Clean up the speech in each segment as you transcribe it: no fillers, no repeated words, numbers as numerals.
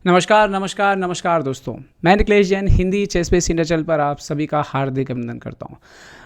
नमस्कार नमस्कार नमस्कार दोस्तों, मैं Nikhilesh Jain Hindi chess base India channel पर आप सभी का हार्दिक अभिनंदन करता हूं।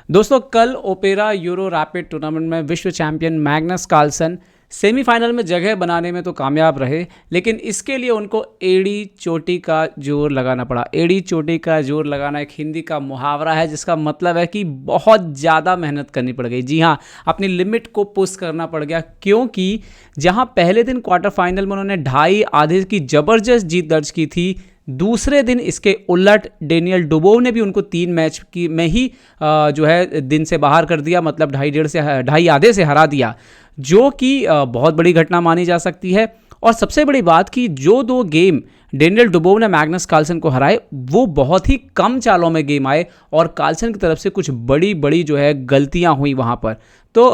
दोस्तों, कल ओपेरा यूरो रैपिड टूर्नामेंट में विश्व चैंपियन मैग्नस कार्लसन सेमीफाइनल में जगह बनाने में तो कामयाब रहे, लेकिन इसके लिए उनको एड़ी चोटी का जोर लगाना पड़ा। एड़ी चोटी का जोर लगाना एक हिंदी का मुहावरा है जिसका मतलब है कि बहुत ज़्यादा मेहनत करनी पड़ गई। जी हाँ, अपनी लिमिट को पुश करना पड़ गया, क्योंकि जहां पहले दिन क्वार्टर फाइनल में उन्होंने 2.5 आधे की ज़बरदस्त जीत दर्ज की थी, दूसरे दिन इसके उलट डेनियल डुबोव ने भी उनको 3 मैच की में ही जो है दिन से बाहर कर दिया, मतलब 2.5 आधे से हरा दिया, जो कि बहुत बड़ी घटना मानी जा सकती है। और सबसे बड़ी बात कि जो 2 गेम डेनियल डुबोव ने मैग्नस कार्लसन को हराए, वो बहुत ही कम चालों में गेम आए और कार्लसन की तरफ से कुछ बड़ी बड़ी जो है गलतियां हुई वहां पर। तो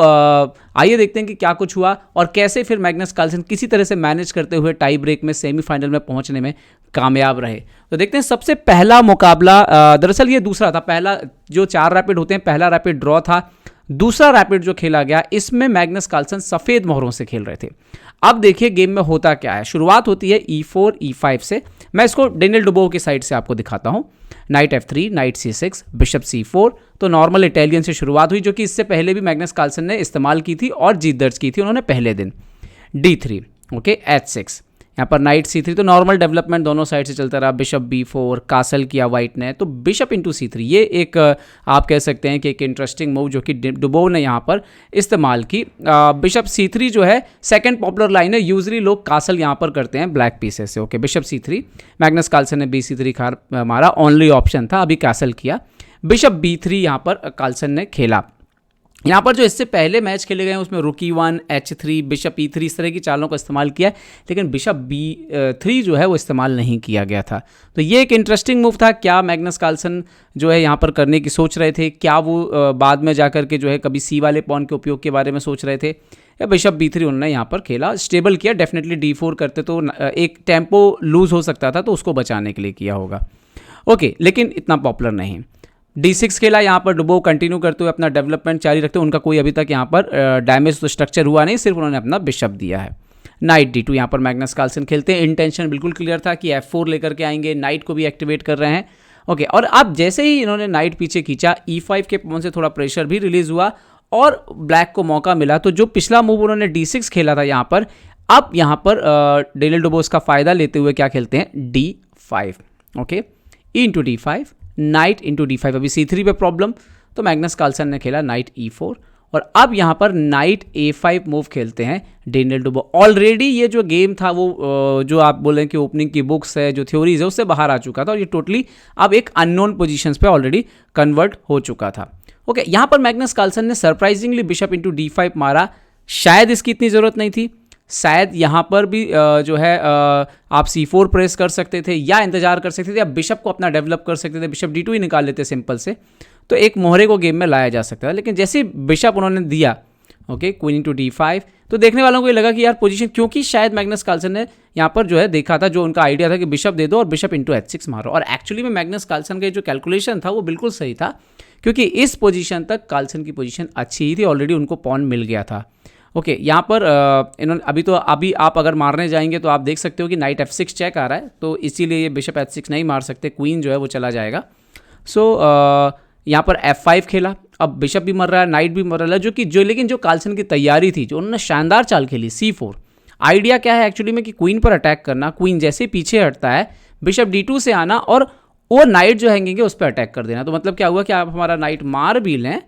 आइए देखते हैं कि क्या कुछ हुआ और कैसे फिर मैग्नस कार्लसन किसी तरह से मैनेज करते हुए टाई ब्रेक में सेमीफाइनल में पहुंचने में कामयाब रहे। तो देखते हैं, सबसे पहला मुकाबला दरअसल ये दूसरा था। पहला जो 4 रैपिड होते हैं, पहला रैपिड ड्रॉ था। दूसरा रैपिड जो खेला गया, इसमें मैग्नस कार्लसन सफ़ेद मोहरों से खेल रहे थे। अब देखिए गेम में होता क्या है। शुरुआत होती है E4 E5 से। मैं इसको डेनियल डुबोव की साइड से आपको दिखाता हूं। Night F3, night C6, bishop C4। तो नॉर्मल इटालियन से शुरुआत हुई, जो कि इससे पहले भी मैग्नस कार्लसन ने इस्तेमाल की थी और जीत दर्ज की थी उन्होंने पहले दिन। D3, ओके, H6, यहाँ पर नाइट C3। तो नॉर्मल डेवलपमेंट दोनों साइड से चलता रहा। बिशप B4, कासल किया वाइट ने, तो बिशप इंटू C3। ये एक आप कह सकते हैं कि एक इंटरेस्टिंग मूव जो कि डुबोव ने यहाँ पर इस्तेमाल की। बिशप C3 जो है सेकंड पॉपुलर लाइन है, यूजली लोग कासल यहाँ पर करते हैं ब्लैक पीसेस से। Okay, bishop C3, Magnus Carlsen ने BC3 मारा, ओनली ऑप्शन था, अभी कासल किया। बिशप B3 यहाँ पर कार्लसन ने खेला। यहाँ पर जो इससे पहले मैच खेले गए हैं उसमें रुक E1, H3, बिशप E3, इस तरह की चालों का इस्तेमाल किया है, लेकिन बिशप B3 जो है वो इस्तेमाल नहीं किया गया था। तो ये एक इंटरेस्टिंग मूव था। क्या मैग्नस कार्लसन जो है यहाँ पर करने की सोच रहे थे? क्या वो बाद में जाकर के जो है कभी C वाले पॉन के उपयोग के बारे में सोच रहे थे, या बिशप B3 उन्होंने यहाँ पर खेला, स्टेबल किया? डेफिनेटली D4 करते तो एक टेम्पो लूज हो सकता था, तो उसको बचाने के लिए किया होगा। ओके, लेकिन इतना पॉपुलर नहीं। D6 खेला, यहाँ पर डुबोव कंटिन्यू करते हुए अपना डेवलपमेंट जारी रखते हुए, उनका कोई अभी तक यहाँ पर डैमेज तो स्ट्रक्चर हुआ नहीं, सिर्फ उन्होंने अपना बिशप दिया है। नाइट D2, यहाँ पर मैग्नस कार्लसन खेलते हैं। इंटेंशन बिल्कुल क्लियर था कि F4 लेकर के आएंगे, नाइट को भी एक्टिवेट कर रहे हैं। ओके, और अब जैसे ही इन्होंने नाइट पीछे खींचा, E5 के पॉन से थोड़ा प्रेशर भी रिलीज हुआ और ब्लैक को मौका मिला। तो जो पिछला मूव उन्होंने D6 खेला था यहाँ पर, अब यहाँ पर डेनियल डुबोव का फायदा लेते हुए क्या खेलते हैं, D5। Okay, E into D5, night into D5। अभी C3 पे प्रॉब्लम, तो मैग्नस कार्लसन ने खेला नाइट E4 और अब यहाँ पर नाइट A5 मूव खेलते हैं डेनियल डुबोव। ऑलरेडी ये जो गेम था वो जो आप बोलें कि ओपनिंग की बुक्स है, जो थ्योरीज है, उससे बाहर आ चुका था और ये टोटली अब एक अननोन पोजीशंस पे ऑलरेडी कन्वर्ट हो चुका था। ओके, यहाँ पर मैग्नस कार्लसन ने सरप्राइजिंगली बिशप इंटू D5 मारा। शायद इसकी इतनी ज़रूरत नहीं थी, शायद यहाँ पर भी जो है आप C4 प्रेस कर सकते थे या इंतजार कर सकते थे या बिशप को अपना डेवलप कर सकते थे, बिशप D2 ही निकाल लेते सिंपल से, तो एक मोहरे को गेम में लाया जा सकता था। लेकिन जैसे बिशप उन्होंने दिया, ओके, क्वीन इंटू D5, तो देखने वालों को ये लगा कि यार पोजीशन, क्योंकि शायद मैग्नस कार्लसन ने यहाँ पर जो है देखा था, जो उनका आइडिया था कि बिशप दे दो और बिशप इंटू H6 मारो। और एक्चुअली में मैग्नस कार्लसन का जो कैलकुलेशन था वो बिल्कुल सही था, क्योंकि इस पोजीशन तक कार्लसन की पोजीशन अच्छी ही थी, ऑलरेडी उनको पॉन मिल गया था। ओके, यहाँ पर इन्होंने अभी आप अगर मारने जाएंगे तो आप देख सकते हो कि नाइट F6 चेक आ रहा है, तो इसीलिए ये बिशप H6 नहीं मार सकते, क्वीन जो है वो चला जाएगा। सो यहाँ पर F5 खेला, अब बिशप भी मर रहा है, नाइट भी मर रहा है, लेकिन जो कार्लसन की तैयारी थी, जो उन्होंने शानदार चाल खेली C4। आइडिया क्या है एक्चुअली में कि क्वीन पर अटैक करना, क्वीन जैसे पीछे हटता है, बिशप D2 से आना और वो नाइट जो हैंगेंगे उस पर अटैक कर देना। तो मतलब क्या हुआ कि आप हमारा नाइट मार भी लें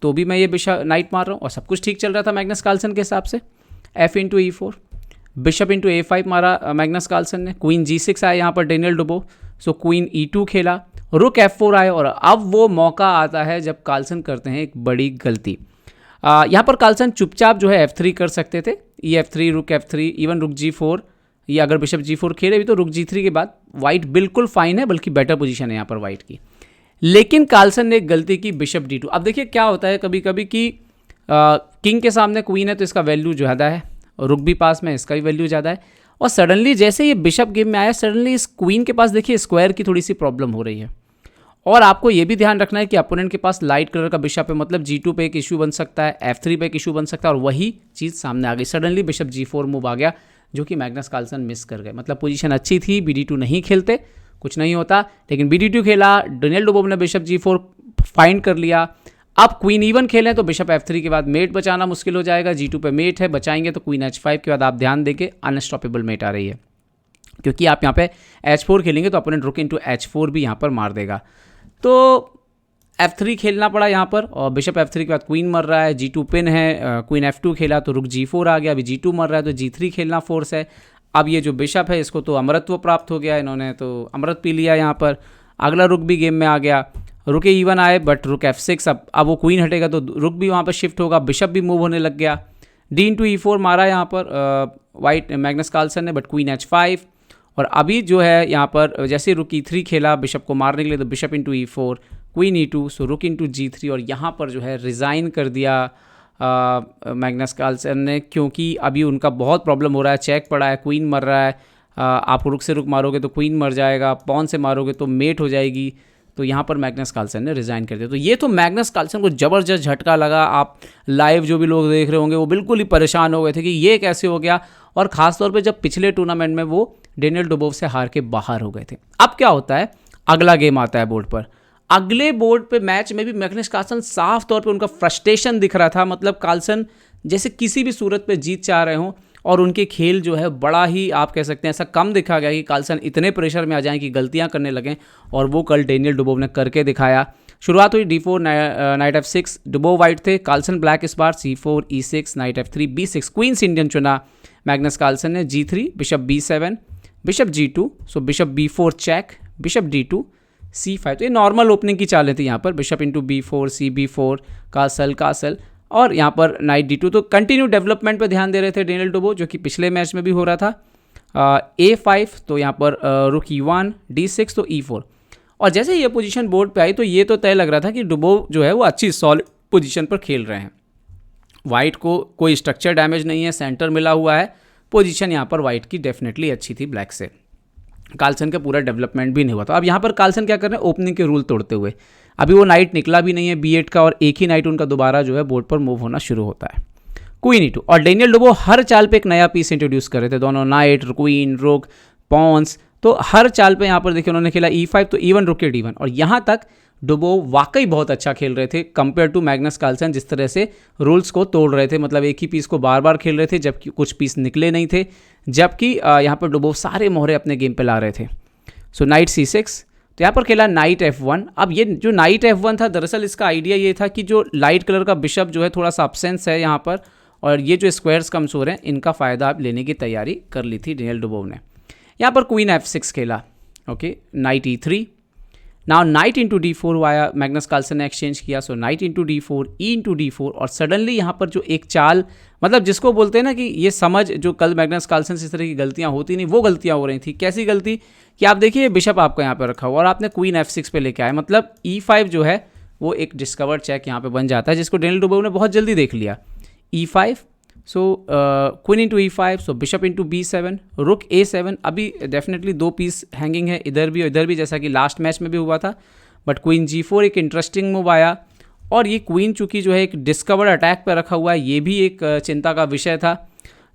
तो भी मैं ये बिशप नाइट मार रहा हूँ, और सब कुछ ठीक चल रहा था मैग्नस कार्लसन के हिसाब से। F into E4, bishop into A5 मारा मैग्नस कार्लसन ने, क्वीन G6 आया यहाँ पर डेनियल डुबोव, सो क्वीन E2 खेला, रुक F4 आए, और अब वो मौका आता है जब कार्लसन करते हैं एक बड़ी गलती। यहाँ पर कार्लसन चुपचाप जो है F3 कर सकते थे, E F3, रुक F3, इवन रुक G4, या अगर बिशप G4 खेले भी तो रुक G3 के बाद वाइट बिल्कुल फाइन है, बल्कि बेटर पोजीशन है यहाँ पर वाइट की। लेकिन कार्लसन ने एक गलती की, बिशप D2। अब देखिए क्या होता है कभी कभी कि किंग के सामने क्वीन है तो इसका वैल्यू ज़्यादा है, रुक भी पास में, इसका भी वैल्यू ज़्यादा है, और सडनली जैसे ये बिशप गेम में आया, सडनली इस क्वीन के पास देखिए स्क्वायर की थोड़ी सी प्रॉब्लम हो रही है। और आपको ये भी ध्यान रखना है कि अपोनेंट के पास लाइट कलर का बिशप है, मतलब G2 पे एक इशू बन सकता है, F3 पे एक इशू बन सकता है, और वही चीज़ सामने आ गई। सडनली बिशप G4 मूव आ गया, जो कि मैग्नस कार्लसन मिस कर गए। मतलब पोजीशन अच्छी थी, BD2 नहीं खेलते कुछ नहीं होता, लेकिन BD2 खेला, डेनियल डुबोव ने बिशप G4 फाइंड कर लिया। अब क्वीन E1 खेलें तो बिशप F3 के बाद मेट बचाना मुश्किल हो जाएगा, G2 पे मेट है, बचाएंगे तो क्वीन H5 के बाद आप ध्यान देंगे अनस्टॉपेबल मेट आ रही है, क्योंकि आप यहाँ पे H4 खेलेंगे तो अपोनेंट रुक इनटू H4 भी यहाँ पर मार देगा। तो F3 खेलना पड़ा यहाँ पर, और बिशप F3 के बाद क्वीन मर रहा है, G2 पिन है, क्वीन F2 खेला तो रुक G4 आ गया, अभी G2 मर रहा है तो G3 खेलना फोर्स है। अब ये जो बिशप है इसको तो अमरत्व प्राप्त हो गया, इन्होंने तो अमृत पी लिया यहाँ पर। अगला रुक भी गेम में आ गया, रुक E1 आए बट रुक F6, अब वो क्वीन हटेगा तो रुक भी वहाँ पर शिफ्ट होगा, बिशप भी मूव होने लग गया। D इंटू E4 मारा यहाँ पर वाइट मैग्नस कार्लसन ने, बट क्वीन H5, और अभी जो है यहाँ पर जैसे रुक E3 खेला बिशप को मारने के लिए तो bishop into E4, queen E2, सो रुक इंटू G3, और यहाँ पर जो है रिज़ाइन कर दिया मैग्नस कार्लसन ने, क्योंकि अभी उनका बहुत प्रॉब्लम हो रहा है, चेक पड़ा है, क्वीन मर रहा है, आप रुक से रुक मारोगे तो क्वीन मर जाएगा, पॉन से मारोगे तो मेट हो जाएगी, तो यहाँ पर मैग्नस कार्लसन ने रिज़ाइन कर दिया। तो ये तो मैग्नस कार्लसन को ज़बरदस्त झटका लगा, आप लाइव जो भी लोग देख रहे होंगे वो बिल्कुल ही परेशान हो गए थे कि ये कैसे हो गया, और ख़ासतौर पे जब पिछले टूर्नामेंट में वो डेनियल डुबोव से हार के बाहर हो गए थे। अब क्या होता है, अगला गेम आता है बोर्ड पर, अगले बोर्ड पे मैच में भी मैग्नस कार्लसन साफ तौर पे उनका फ्रस्ट्रेशन दिख रहा था, मतलब कार्लसन जैसे किसी भी सूरत पे जीत चाह रहे हों, और उनके खेल जो है बड़ा ही आप कह सकते हैं ऐसा कम दिखा गया कि कार्लसन इतने प्रेशर में आ जाएं कि गलतियां करने लगें, और वो कल डेनियल डुबोव ने करके दिखाया। शुरुआत हुई D4 knight F6, Dubov white थे, कार्लसन ब्लैक इस बार, C4 E6 knight F3 B6, queen's Indian चुना मैग्नस कार्लसन ने, G3 bishop B7 bishop G2, so bishop B4 check, bishop D2 C5, तो ये नॉर्मल ओपनिंग की चालें थी यहाँ पर, bishop into B4 CB4 castle, और यहाँ पर नाइट D2, तो कंटिन्यू डेवलपमेंट पे ध्यान दे रहे थे डेनियल डुबोव, जो कि पिछले मैच में भी हो रहा था। A5, तो यहाँ पर रुक E1 D6 तो E4, और जैसे ये पोजीशन बोर्ड पे आई तो ये तो तय लग रहा था कि डुबोव जो है वो अच्छी सॉलिड पोजीशन पर खेल रहे हैं, वाइट को कोई स्ट्रक्चर डैमेज नहीं है, सेंटर मिला हुआ है, पोजीशन यहाँ पर वाइट की डेफिनेटली अच्छी थी ब्लैक से, कार्लसन का पूरा डेवलपमेंट भी नहीं हुआ था। अब यहाँ पर कार्लसन क्या कर रहे हैं, ओपनिंग के रूल तोड़ते हुए, अभी वो नाइट निकला भी नहीं है B8 का, और एक ही नाइट उनका दोबारा जो है बोर्ड पर मूव होना शुरू होता है, क्वीन E2, और डेनियल डुबोव हर चाल पे एक नया पीस इंट्रोड्यूस कर रहे थे, दोनों नाइट, क्वीन, रुक, पॉन्स, तो हर चाल पे यहाँ पर देखिए उन्होंने खेला E5 तो E1 रुक के D1, और यहाँ तक डुबोव वाकई बहुत अच्छा खेल रहे थे कंपेयर टू मैग्नस कार्लसन, जिस तरह से रूल्स को तोड़ रहे थे, मतलब एक ही पीस को बार बार खेल रहे थे जबकि कुछ पीस निकले नहीं थे, जबकि यहाँ पर डुबोव सारे मोहरे अपने गेम पे ला रहे थे। सो नाइट C6, तो यहाँ पर खेला नाइट F1। अब ये जो नाइट F1 था, दरअसल इसका आइडिया ये था कि जो लाइट कलर का बिशप जो है थोड़ा सा अपसेंस है यहाँ पर, और ये जो स्क्वायर्स कमजोर हैं इनका फ़ायदा आप लेने की तैयारी कर ली थी डेनियल डुबोव ने। यहाँ पर क्वीन F6 खेला, okay, knight E3, now knight into D4 आया, मैग्नस कार्लसन ने एक्सचेंज किया, so knight into D4 E into D4, और सडनली यहाँ पर जो एक चाल, मतलब जिसको बोलते हैं ना कि ये समझ, जो कल मैग्नस कार्लसन से इस तरह की गलतियाँ होती नहीं, वो गलतियाँ हो रही थी। कैसी गलती कि आप देखिए बिशप आपका यहाँ पर रखा हुआ और आपने क्वीन F6 पे लेके आए, मतलब E5 जो है वो एक डिस्कवर्ड चेक यहाँ पे बन जाता है, जिसको डेनियल डुबोव ने बहुत जल्दी देख लिया। E5, सो क्वीन इंटू E5, सो बिशप इंटू B7, रुक A7, अभी डेफिनेटली दो पीस हैंगिंग है इधर भी और इधर भी, जैसा कि लास्ट मैच में भी हुआ था, बट क्वीन G4 एक इंटरेस्टिंग मूव आया, और ये क्वीन चूंकि जो है एक डिस्कवर्ड अटैक पर रखा हुआ है, ये भी एक चिंता का विषय था।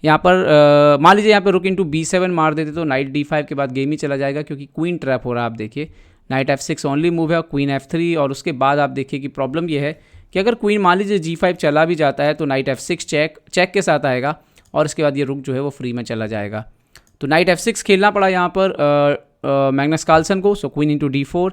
यहाँ पर मान लीजिए यहाँ पर रुक इंटू B7 मार देते तो नाइट D5 के बाद गेम ही चला जाएगा, क्योंकि क्वीन ट्रैप हो रहा है। आप देखिए नाइट F6 ओनली मूव है, क्वीन F3, और उसके बाद आप देखिए कि प्रॉब्लम ये है कि अगर क्वीन मान लीजिए G5 चला भी जाता है तो नाइट F6 चेक के साथ आएगा, और इसके बाद ये रुक जो है वो फ्री में चला जाएगा। तो नाइट F6 खेलना पड़ा यहाँ पर मैग्नस कार्लसन को, सो क्वीन इंटू D4,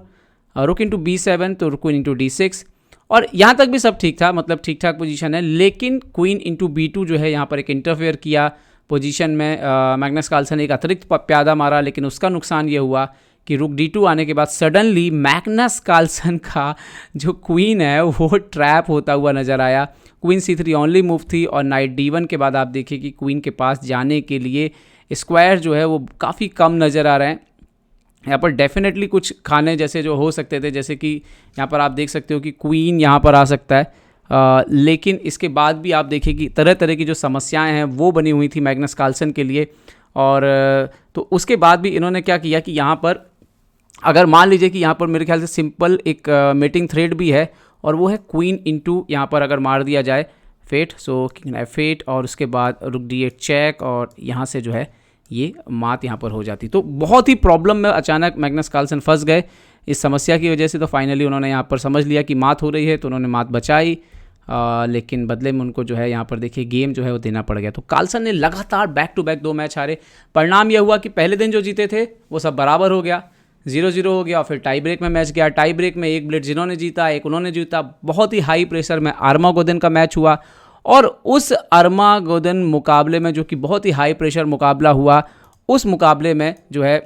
रुक इंटू B7, तो क्वीन इंटू D6, और यहाँ तक भी सब ठीक था, मतलब ठीक ठाक पोजीशन है, लेकिन क्वीन इंटू B2 जो है यहाँ पर एक इंटरफेयर किया पोजीशन में। मैग्नस कार्लसन ने एक अतिरिक्त प्यादा मारा, लेकिन उसका नुकसान ये हुआ कि रुक D2 आने के बाद सडनली मैग्नस कार्लसन का जो क्वीन है वो ट्रैप होता हुआ नज़र आया। क्वीन C3 ओनली मूव थी, और नाइट D1 के बाद आप देखिए कि क्वीन के पास जाने के लिए स्क्वायर जो है वो काफ़ी कम नज़र आ रहे हैं। यहाँ पर डेफिनेटली कुछ खाने जैसे जो हो सकते थे, जैसे कि यहाँ पर आप देख सकते हो कि क्वीन यहाँ पर आ सकता है, लेकिन इसके बाद भी आप देखिए कि तरह तरह की जो समस्याएं हैं वो बनी हुई थी मैग्नस कार्लसन के लिए। और तो उसके बाद भी इन्होंने क्या किया कि यहाँ पर अगर मान लीजिए कि यहाँ पर मेरे ख्याल से सिंपल एक मीटिंग थ्रेड भी है, और वो है क्वीन इंटू यहाँ पर अगर मार दिया जाए फेट, सो किंग F8 और उसके बाद रुक D8 चेक और यहाँ से जो है ये मात यहाँ पर हो जाती। तो बहुत ही प्रॉब्लम में अचानक मैग्नस कार्लसन फंस गए इस समस्या की वजह से। तो फाइनली उन्होंने यहाँ पर समझ लिया कि मात हो रही है, तो उन्होंने मात बचाई, लेकिन बदले में उनको जो है यहाँ पर देखिए गेम जो है वो देना पड़ गया। तो कार्लसन ने लगातार बैक टू बैक 2 मैच हारे। परिणाम यह हुआ कि पहले दिन जो जीते थे वो सब बराबर हो गया, 0-0 हो गया। और फिर टाई ब्रेक में मैच गया, टाई ब्रेक में एक ब्लेड जिन्होंने जीता, एक उन्होंने जीता। बहुत ही हाई प्रेशर में आर्मागोदन का मैच हुआ और उस आर्मागोदन मुकाबले में, जो कि बहुत ही हाई प्रेशर मुकाबला हुआ, उस मुकाबले में जो है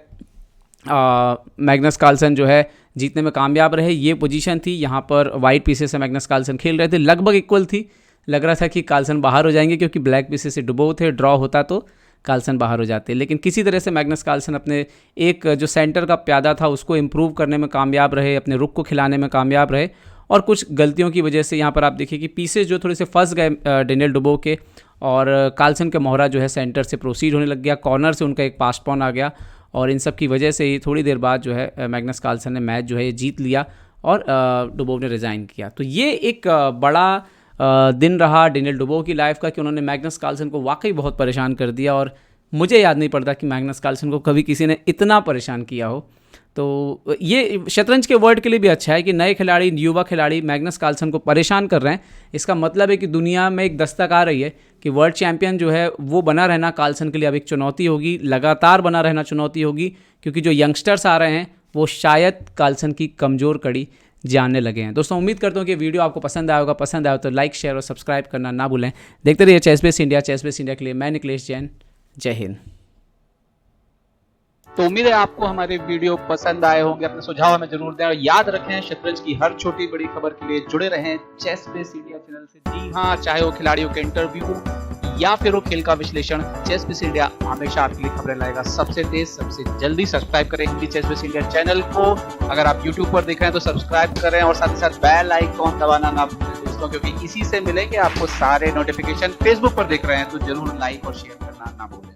मैग्नस कार्लसन जो है जीतने में कामयाब रहे। ये पोजीशन थी, यहाँ पर वाइट पीसेस से मैग्नस कार्लसन खेल रहे थे, लगभग इक्वल थी। लग रहा था कि कार्लसन बाहर हो जाएंगे क्योंकि ब्लैक पीसेस से डुबो थे, ड्रॉ होता तो कार्लसन बाहर हो जाते। लेकिन किसी तरह से मैग्नस कार्लसन अपने एक जो सेंटर का प्यादा था उसको इम्प्रूव करने में कामयाब रहे, अपने रुख को खिलाने में कामयाब रहे। और कुछ गलतियों की वजह से यहाँ पर आप देखिए कि पीसेस जो थोड़े से फंस गए डेनियल डुबो के, और कार्लसन के मोहरा जो है सेंटर से प्रोसीड होने लग गया, कॉर्नर से उनका एक पास पॉन आ गया। और इन सब की वजह से ही थोड़ी देर बाद जो है मैग्नस कार्लसन ने मैच जो है ये जीत लिया और डुबो ने रिज़ाइन किया। तो ये एक बड़ा दिन रहा डेनियल डुबो की लाइफ का कि उन्होंने मैग्नस कार्लसन को वाकई बहुत परेशान कर दिया। और मुझे याद नहीं पड़ता कि मैग्नस कार्लसन को कभी किसी ने इतना परेशान किया हो। तो ये शतरंज के वर्ल्ड के लिए भी अच्छा है कि नए खिलाड़ी, युवा खिलाड़ी मैग्नस कार्लसन को परेशान कर रहे हैं। इसका मतलब है कि दुनिया में एक दस्तक आ रही है कि वर्ल्ड चैंपियन जो है वो बना रहना कार्लसन के लिए अब एक चुनौती होगी, लगातार बना रहना चुनौती होगी, क्योंकि जो यंगस्टर्स आ रहे हैं वो शायद कार्लसन की कमज़ोर कड़ी जानने लगे हैं। दोस्तों उम्मीद करता हूँ कि वीडियो आपको पसंद आया होगा। पसंद आया तो लाइक, शेयर और सब्सक्राइब करना ना भूलें। देखते रहिए चेसबेस इंडिया। चेसबेस इंडिया के लिए मैं निकलेश जैन। जय हिंद। तो उम्मीद है आपको हमारे वीडियो पसंद आए होंगे। अपने सुझाव हमें जरूर दें और याद रखें शतरंज की हर छोटी बड़ी खबर के लिए जुड़े रहें चेसबेस इंडिया चैनल से। जी हाँ, चाहे वो खिलाड़ियों के इंटरव्यू या फिर वो खेल का विश्लेषण, चेसबेस इंडिया हमेशा आपके लिए खबरें लाएगा सबसे तेज, सबसे जल्दी। सब्सक्राइब करें हिंदी चेसबेस इंडिया चैनल को। अगर आप यूट्यूब पर देख रहे हैं तो सब्सक्राइब करें और साथ ही साथ बेल आइकॉन दबाना ना भूलें दोस्तों, क्योंकि इसी से मिलेंगे आपको सारे नोटिफिकेशन। फेसबुक पर देख रहे हैं तो जरूर लाइक और शेयर करना ना भूलें।